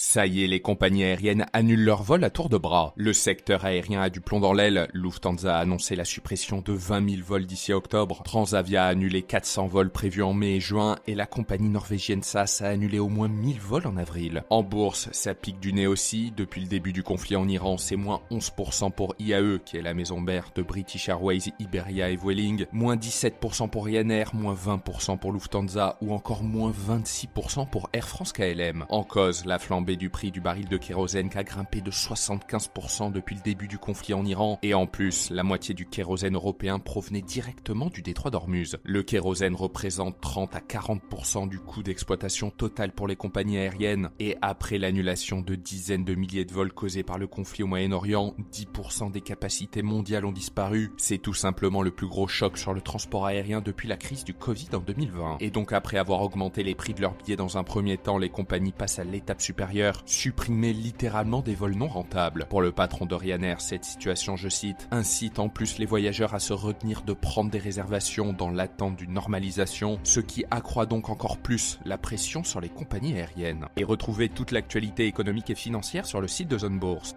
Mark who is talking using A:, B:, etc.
A: Ça y est, les compagnies aériennes annulent leurs vols à tour de bras. Le secteur aérien a du plomb dans l'aile. Lufthansa a annoncé la suppression de 20 000 vols d'ici à octobre. Transavia a annulé 400 vols prévus en mai et juin. Et la compagnie norvégienne SAS a annulé au moins 1000 vols en avril. En bourse, ça pique du nez aussi. Depuis le début du conflit en Iran, c'est moins 11% pour IAE, qui est la maison mère de British Airways, Iberia et Vueling. Moins 17% pour Ryanair, moins 20% pour Lufthansa ou encore moins 26% pour Air France KLM. En cause, la flambée du prix du baril de kérosène qui a grimpé de 75% depuis le début du conflit en Iran. Et en plus, la moitié du kérosène européen provenait directement du détroit d'Ormuz. Le kérosène représente 30 à 40% du coût d'exploitation total pour les compagnies aériennes. Et après l'annulation de dizaines de milliers de vols causés par le conflit au Moyen-Orient, 10% des capacités mondiales ont disparu. C'est tout simplement le plus gros choc sur le transport aérien depuis la crise du Covid en 2020. Et donc après avoir augmenté les prix de leurs billets dans un premier temps, les compagnies passent à l'étape supérieure, supprimer littéralement des vols non rentables. Pour le patron de Ryanair, cette situation, je cite, incite en plus les voyageurs à se retenir de prendre des réservations dans l'attente d'une normalisation, ce qui accroît donc encore plus la pression sur les compagnies aériennes. Et retrouvez toute l'actualité économique et financière sur le site de Zone Bourse.